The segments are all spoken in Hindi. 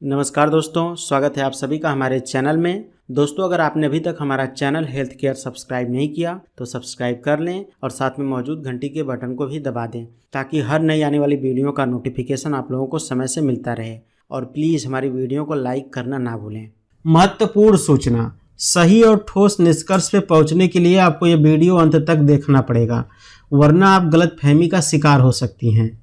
नमस्कार दोस्तों, स्वागत है आप सभी का हमारे चैनल में। दोस्तों, अगर आपने अभी तक हमारा चैनल हेल्थ केयर सब्सक्राइब नहीं किया तो सब्सक्राइब कर लें और साथ में मौजूद घंटी के बटन को भी दबा दें ताकि हर नई आने वाली वीडियो का नोटिफिकेशन आप लोगों को समय से मिलता रहे। और प्लीज़ हमारी वीडियो को लाइक करना ना भूलें। महत्वपूर्ण सूचना। सही और ठोस निष्कर्ष पे पहुंचने के लिए आपको ये वीडियो अंत तक देखना पड़ेगा, वरना आप गलतफहमी का शिकार हो सकती हैं।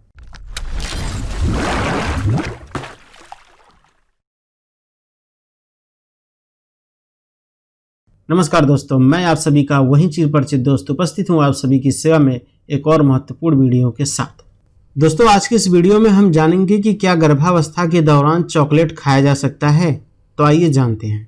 नमस्कार दोस्तों, मैं आप सभी का वही चिर परिचित दोस्त उपस्थित हूँ आप सभी की सेवा में एक और महत्वपूर्ण वीडियो के साथ। दोस्तों, आज की इस वीडियो में हम जानेंगे कि क्या गर्भावस्था के दौरान चॉकलेट खाया जा सकता है। तो आइए जानते हैं।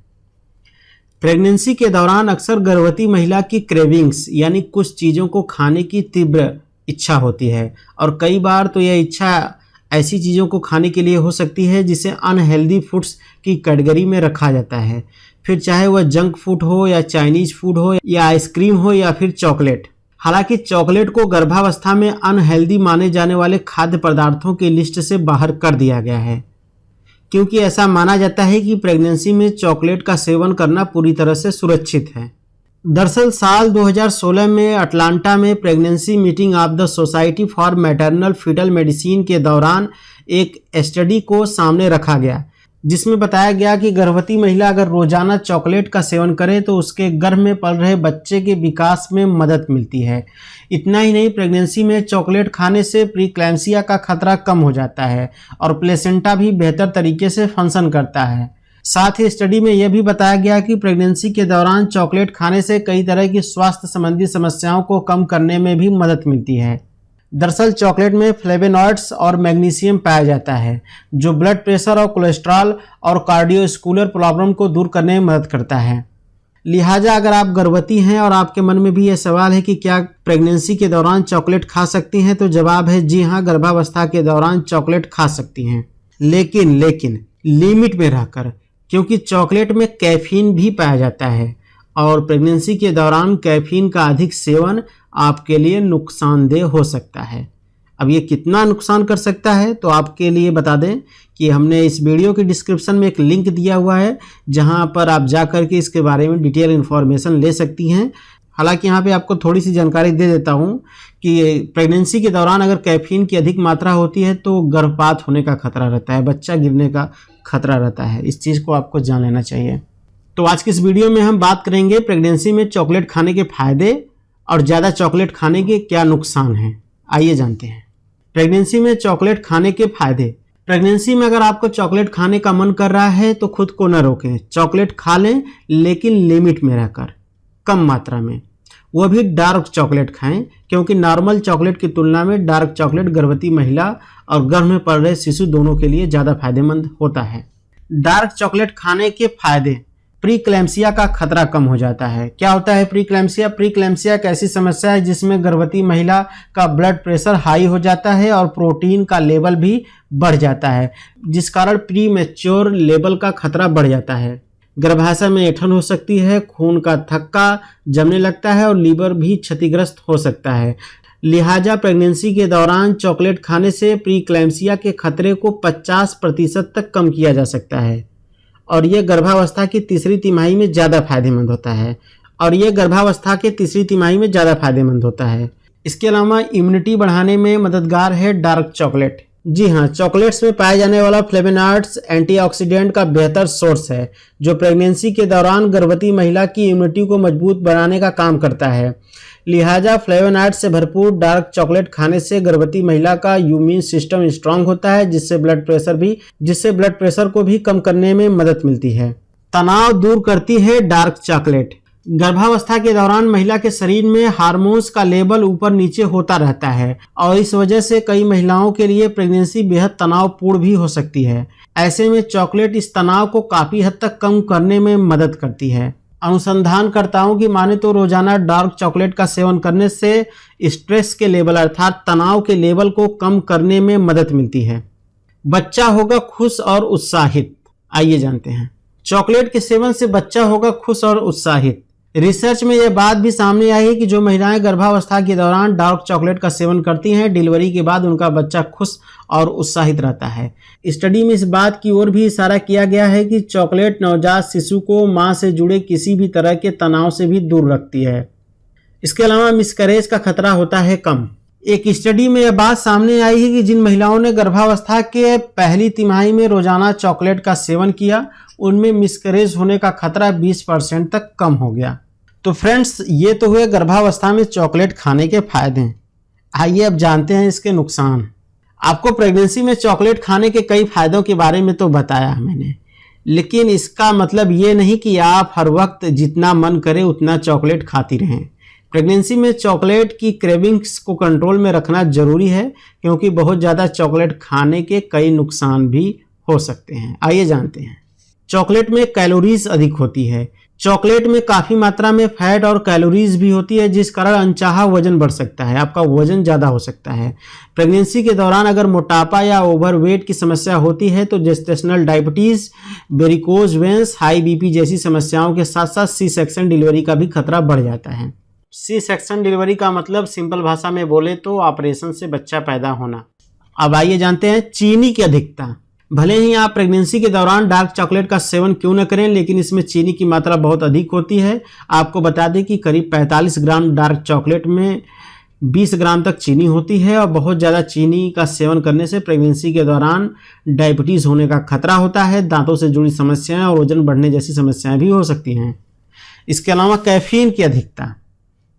प्रेगनेंसी के दौरान अक्सर गर्भवती महिला की क्रेविंग्स यानी कुछ चीज़ों को खाने की तीव्र इच्छा होती है, और कई बार तो यह इच्छा ऐसी चीज़ों को खाने के लिए हो सकती है जिसे अनहेल्दी फूड्स की कैटेगरी में रखा जाता है, फिर चाहे वह जंक फूड हो या चाइनीज फूड हो या आइसक्रीम हो या फिर चॉकलेट। हालांकि चॉकलेट को गर्भावस्था में अनहेल्दी माने जाने वाले खाद्य पदार्थों की लिस्ट से बाहर कर दिया गया है, क्योंकि ऐसा माना जाता है कि प्रेगनेंसी में चॉकलेट का सेवन करना पूरी तरह से सुरक्षित है। दरअसल साल 2016 में अटलांटा में pregnancy meeting of the society for maternal fetal medicine के दौरान एक स्टडी को सामने रखा गया, जिसमें बताया गया कि गर्भवती महिला अगर रोजाना चॉकलेट का सेवन करे तो उसके गर्भ में पल रहे बच्चे के विकास में मदद मिलती है। इतना ही नहीं, प्रेगनेंसी में चॉकलेट खाने से प्रीक्लैम्सिया का खतरा कम हो जाता है और प्लेसेंटा भी बेहतर तरीके से फंक्शन करता है। साथ ही स्टडी में यह भी बताया गया कि प्रेगनेंसी के दौरान चॉकलेट खाने से कई तरह की स्वास्थ्य संबंधी समस्याओं को कम करने में भी मदद मिलती है। दरअसल चॉकलेट में फ्लेवोनॉइड्स और मैग्नीशियम पाया जाता है, जो ब्लड प्रेशर और कोलेस्ट्रॉल और कार्डियोवास्कुलर प्रॉब्लम को दूर करने में मदद करता है। लिहाजा अगर आप गर्भवती हैं और आपके मन में भी यह सवाल है कि क्या प्रेगनेंसी के दौरान चॉकलेट खा सकती हैं, तो जवाब है जी हाँ, गर्भावस्था के दौरान चॉकलेट खा सकती हैं, लेकिन लिमिट में रहकर, क्योंकि चॉकलेट में कैफीन भी पाया जाता है और प्रेगनेंसी के दौरान कैफीन का अधिक सेवन आपके लिए नुकसानदेह हो सकता है। अब ये कितना नुकसान कर सकता है, तो आपके लिए बता दें कि हमने इस वीडियो के डिस्क्रिप्शन में एक लिंक दिया हुआ है, जहां पर आप जा कर के इसके बारे में डिटेल इन्फॉर्मेशन ले सकती हैं। हालांकि यहाँ पे आपको थोड़ी सी जानकारी दे देता हूँ कि प्रेगनेंसी के दौरान अगर कैफीन की अधिक मात्रा होती है तो गर्भपात होने का खतरा रहता है, बच्चा गिरने का खतरा रहता है। इस चीज़ को आपको जान लेना चाहिए। तो आज की इस वीडियो में हम बात करेंगे प्रेगनेंसी में चॉकलेट खाने के फायदे और ज़्यादा चॉकलेट खाने के क्या नुकसान हैं। आइए जानते हैं। प्रेगनेंसी में चॉकलेट खाने के फायदे। प्रेगनेंसी में अगर आपको चॉकलेट खाने का मन कर रहा है तो खुद को न रोकें, चॉकलेट खा लें, लेकिन लिमिट में रहकर, कम मात्रा में। वह भी डार्क चॉकलेट खाएं, क्योंकि नॉर्मल चॉकलेट की तुलना में डार्क चॉकलेट गर्भवती महिला और गर्भ में पल रहे शिशु दोनों के लिए ज़्यादा फायदेमंद होता है। डार्क चॉकलेट खाने के फायदे। प्रीक्लैम्सिया का खतरा कम हो जाता है। क्या होता है प्रीक्लैम्सिया? प्रीक्लैम्सिया एक ऐसी समस्या है जिसमें गर्भवती महिला का ब्लड प्रेशर हाई हो जाता है और प्रोटीन का लेवल भी बढ़ जाता है, जिस कारण प्री मैच्योर लेवल का खतरा बढ़ जाता है। गर्भाशय में ऐंठन हो सकती है, खून का थक्का जमने लगता है और लीवर भी क्षतिग्रस्त हो सकता है। लिहाजा प्रेगनेंसी के दौरान चॉकलेट खाने से प्रीक्लैम्सिया के खतरे को 50% तक कम किया जा सकता है, और यह गर्भावस्था की तीसरी तिमाही में ज़्यादा फायदेमंद होता है। इसके अलावा इम्यूनिटी बढ़ाने में मददगार है डार्क चॉकलेट। जी हाँ, चॉकलेट्स में पाए जाने वाला फ्लेवोनॉइड्स एंटीऑक्सीडेंट का बेहतर सोर्स है, जो प्रेगनेंसी के दौरान गर्भवती महिला की इम्यूनिटी को मजबूत बनाने का काम करता है। लिहाजा फ्लेवोनॉइड से भरपूर डार्क चॉकलेट खाने से गर्भवती महिला का इम्यून सिस्टम स्ट्रांग होता है, जिससे ब्लड प्रेशर को भी कम करने में मदद मिलती है। तनाव दूर करती है डार्क चॉकलेट। गर्भावस्था के दौरान महिला के शरीर में हार्मोन्स का लेवल ऊपर नीचे होता रहता है, और इस वजह से कई महिलाओं के लिए प्रेगनेंसी बेहद तनावपूर्ण भी हो सकती है। ऐसे में चॉकलेट इस तनाव को काफी हद तक कम करने में मदद करती है। अनुसंधानकर्ताओं की माने तो रोजाना डार्क चॉकलेट का सेवन करने से स्ट्रेस के लेवल अर्थात तनाव के लेवल को कम करने में मदद मिलती है। बच्चा होगा खुश और उत्साहित। आइए जानते हैं। चॉकलेट के सेवन से बच्चा होगा खुश और उत्साहित। रिसर्च में यह बात भी सामने आई है कि जो महिलाएं गर्भावस्था के दौरान डार्क चॉकलेट का सेवन करती हैं, डिलीवरी के बाद उनका बच्चा खुश और उत्साहित रहता है। स्टडी में इस बात की ओर भी इशारा किया गया है कि चॉकलेट नवजात शिशु को मां से जुड़े किसी भी तरह के तनाव से भी दूर रखती है। इसके अलावा मिसकैरेज का खतरा होता है कम। एक स्टडी में यह बात सामने आई है कि जिन महिलाओं ने गर्भावस्था के पहली तिमाही में रोजाना चॉकलेट का सेवन किया, उनमें मिसकैरेज होने का खतरा 20% तक कम हो गया। तो फ्रेंड्स, ये तो हुए गर्भावस्था में चॉकलेट खाने के फायदे। आइए अब जानते हैं इसके नुकसान। आपको प्रेगनेंसी में चॉकलेट खाने के कई फायदों के बारे में तो बताया मैंने, लेकिन इसका मतलब ये नहीं कि आप हर वक्त जितना मन करे उतना चॉकलेट खाती रहें। प्रेगनेंसी में चॉकलेट की क्रेविंग्स को कंट्रोल में रखना जरूरी है, क्योंकि बहुत ज़्यादा चॉकलेट खाने के कई नुकसान भी हो सकते हैं। आइए जानते हैं। चॉकलेट में कैलोरीज अधिक होती है। चॉकलेट में काफ़ी मात्रा में फैट और कैलोरीज भी होती है, जिस कारण अनचाहा वजन बढ़ सकता है, आपका वजन ज़्यादा हो सकता है। प्रेगनेंसी के दौरान अगर मोटापा या ओवरवेट की समस्या होती है तो gestational diabetes, varicose veins, high BP जैसी समस्याओं के साथ साथ सी सेक्शन डिलीवरी का भी खतरा बढ़ जाता है। सी सेक्शन डिलीवरी का मतलब सिंपल भाषा में बोले तो ऑपरेशन से बच्चा पैदा होना। अब आइए जानते हैं चीनी की अधिकता। भले ही आप प्रेगनेंसी के दौरान डार्क चॉकलेट का सेवन क्यों न करें, लेकिन इसमें चीनी की मात्रा बहुत अधिक होती है। आपको बता दें कि करीब 45 ग्राम डार्क चॉकलेट में 20 ग्राम तक चीनी होती है, और बहुत ज़्यादा चीनी का सेवन करने से प्रेगनेंसी के दौरान डायबिटीज़ होने का खतरा होता है, दांतों से जुड़ी समस्याएं और वजन बढ़ने जैसी समस्याएं भी हो सकती हैं। इसके अलावा कैफीन की अधिकता।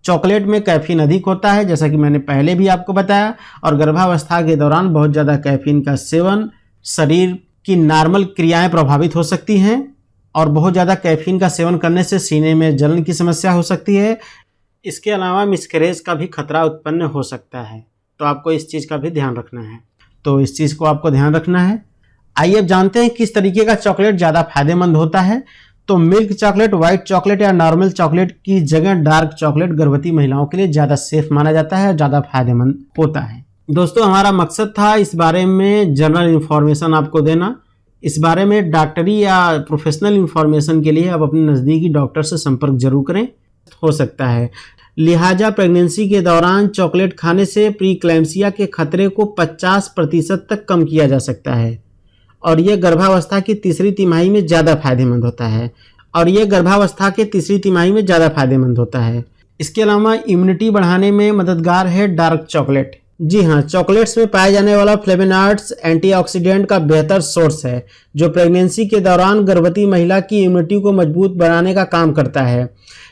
चॉकलेट में कैफीन अधिक होता है, जैसा कि मैंने पहले भी आपको बताया, और गर्भावस्था के दौरान बहुत ज़्यादा कैफीन का सेवन शरीर की नॉर्मल क्रियाएं प्रभावित हो सकती हैं, और बहुत ज़्यादा कैफीन का सेवन करने से सीने में जलन की समस्या हो सकती है। इसके अलावा मिसकैरेज का भी खतरा उत्पन्न हो सकता है, तो आपको इस चीज़ का भी ध्यान रखना है। तो इस चीज़ को आपको ध्यान रखना है। आइए अब जानते हैं किस तरीके का चॉकलेट ज़्यादा फायदेमंद होता है। तो मिल्क चॉकलेट, व्हाइट चॉकलेट या नॉर्मल चॉकलेट की जगह डार्क चॉकलेट गर्भवती महिलाओं के लिए ज़्यादा सेफ माना जाता है और ज़्यादा फायदेमंद होता है। दोस्तों, हमारा मकसद था इस बारे में जनरल इन्फॉर्मेशन आपको देना। इस बारे में डॉक्टरी या प्रोफेशनल इन्फॉर्मेशन के लिए आप अपने नज़दीकी डॉक्टर से संपर्क जरूर करें, हो सकता है। लिहाजा प्रेगनेंसी के दौरान चॉकलेट खाने से प्रीक्लैम्सिया के खतरे को 50% तक कम किया जा सकता है, और यह गर्भावस्था की तीसरी तिमाही में ज़्यादा फायदेमंद होता है। इसके अलावा इम्यूनिटी बढ़ाने में मददगार है डार्क चॉकलेट। जी हाँ, चॉकलेट्स में पाए जाने वाला फ्लेवोनॉइड्स एंटीऑक्सीडेंट का बेहतर सोर्स है, जो प्रेगनेंसी के दौरान गर्भवती महिला की इम्यूनिटी को मजबूत बनाने का काम करता है।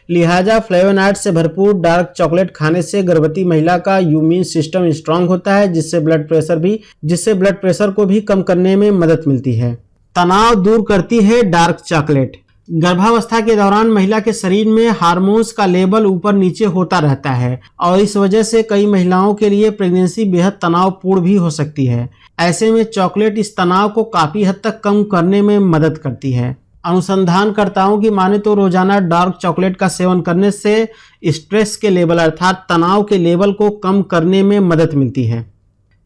लिहाजा फ्लेवोनॉइड्स से भरपूर डार्क चॉकलेट खाने से गर्भवती महिला का इम्यून सिस्टम स्ट्रांग होता है, जिससे ब्लड प्रेशर को भी कम करने में मदद मिलती है। तनाव दूर करती है डार्क चॉकलेट। गर्भावस्था के दौरान महिला के शरीर में हार्मोन्स का लेवल ऊपर नीचे होता रहता है, और इस वजह से कई महिलाओं के लिए प्रेगनेंसी बेहद तनावपूर्ण भी हो सकती है। ऐसे में चॉकलेट इस तनाव को काफ़ी हद तक कम करने में मदद करती है। अनुसंधानकर्ताओं की माने तो रोजाना डार्क चॉकलेट का सेवन करने से स्ट्रेस के लेवल अर्थात तनाव के लेवल को कम करने में मदद मिलती है।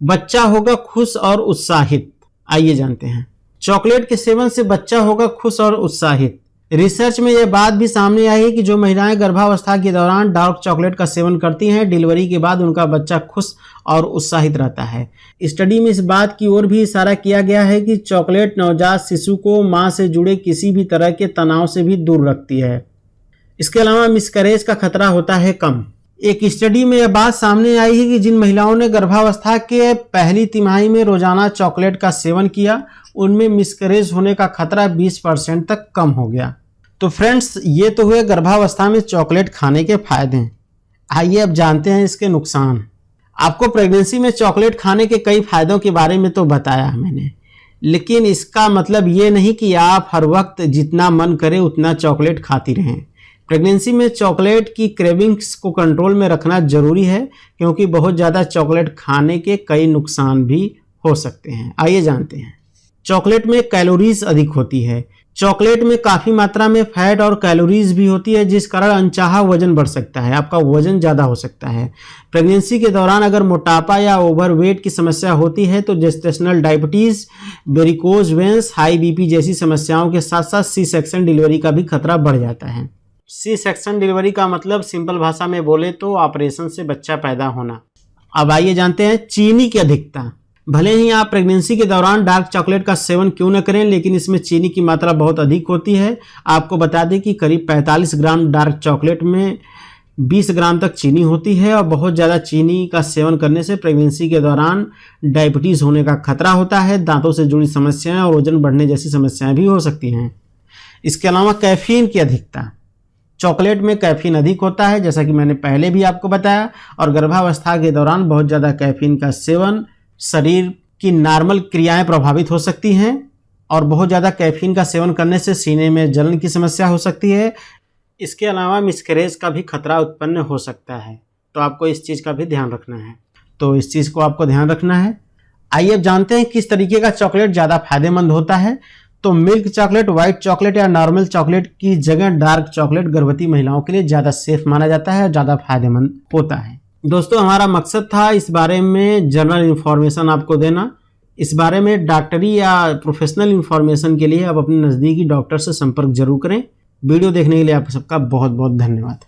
बच्चा होगा खुश और उत्साहित। आइए जानते हैं। चॉकलेट के सेवन से बच्चा होगा खुश और उत्साहित। रिसर्च में यह बात भी सामने आई है कि जो महिलाएं गर्भावस्था के दौरान डार्क चॉकलेट का सेवन करती हैं, डिलीवरी के बाद उनका बच्चा खुश और उत्साहित रहता है। स्टडी में इस बात की ओर भी इशारा किया गया है कि चॉकलेट नवजात शिशु को मां से जुड़े किसी भी तरह के तनाव से भी दूर रखती है। इसके अलावा मिसकैरेज का खतरा होता है कम। एक स्टडी में यह बात सामने आई है कि जिन महिलाओं ने गर्भावस्था के पहली तिमाही में रोजाना चॉकलेट का सेवन किया, उनमें मिसकैरेज होने का खतरा 20% तक कम हो गया। तो फ्रेंड्स, ये तो हुए गर्भावस्था में चॉकलेट खाने के फायदे। आइए अब जानते हैं इसके नुकसान। आपको प्रेगनेंसी में चॉकलेट खाने के कई फायदों के बारे में तो बताया मैंने, लेकिन इसका मतलब ये नहीं कि आप हर वक्त जितना मन करे उतना चॉकलेट खाती रहें। प्रेगनेंसी में चॉकलेट की क्रेविंग्स को कंट्रोल में रखना जरूरी है, क्योंकि बहुत ज़्यादा चॉकलेट खाने के कई नुकसान भी हो सकते हैं। आइए जानते हैं। चॉकलेट में कैलोरीज अधिक होती है। चॉकलेट में काफ़ी मात्रा में फैट और कैलोरीज भी होती है, जिस कारण अनचाहा वजन बढ़ सकता है, आपका वजन ज़्यादा हो सकता है। प्रेगनेंसी के दौरान अगर मोटापा या ओवरवेट की समस्या होती है तो gestational diabetes, varicose veins, high BP जैसी समस्याओं के साथ साथ सी सेक्शन डिलीवरी का भी खतरा बढ़ जाता है। सी सेक्शन डिलीवरी का मतलब सिंपल भाषा में बोले तो ऑपरेशन से बच्चा पैदा होना। अब आइए जानते हैं चीनी की अधिकता। भले ही आप प्रेगनेंसी के दौरान डार्क चॉकलेट का सेवन क्यों न करें, लेकिन इसमें चीनी की मात्रा बहुत अधिक होती है। आपको बता दें कि करीब 45 ग्राम डार्क चॉकलेट में 20 ग्राम तक चीनी होती है और बहुत ज़्यादा चीनी का सेवन करने से प्रेगनेंसी के दौरान डायबिटीज़ होने का खतरा होता है, दांतों से जुड़ी समस्याएं और वजन बढ़ने जैसी समस्याएं भी हो सकती हैं। इसके अलावा कैफीन की अधिकता। चॉकलेट में कैफीन अधिक होता है, जैसा कि मैंने पहले भी आपको बताया, और गर्भावस्था के दौरान बहुत ज़्यादा कैफीन का सेवन शरीर की नॉर्मल क्रियाएं प्रभावित हो सकती हैं और बहुत ज़्यादा कैफीन का सेवन करने से सीने में जलन की समस्या हो सकती है। इसके अलावा मिसकैरेज का भी खतरा उत्पन्न हो सकता है, तो आपको इस चीज़ का भी ध्यान रखना है। तो इस चीज़ को आपको ध्यान रखना है। आइए अब जानते हैं किस तरीके का चॉकलेट ज़्यादा फायदेमंद होता है। तो मिल्क चॉकलेट, व्हाइट चॉकलेट या नॉर्मल चॉकलेट की जगह डार्क चॉकलेट गर्भवती महिलाओं के लिए ज़्यादा सेफ माना जाता है और ज़्यादा फायदेमंद होता है। दोस्तों, हमारा मकसद था इस बारे में जनरल इन्फॉर्मेशन आपको देना। इस बारे में डॉक्टरी या प्रोफेशनल इन्फॉर्मेशन के लिए आप अपने नज़दीकी डॉक्टर से संपर्क जरूर करें। वीडियो देखने के लिए आप सबका बहुत बहुत धन्यवाद।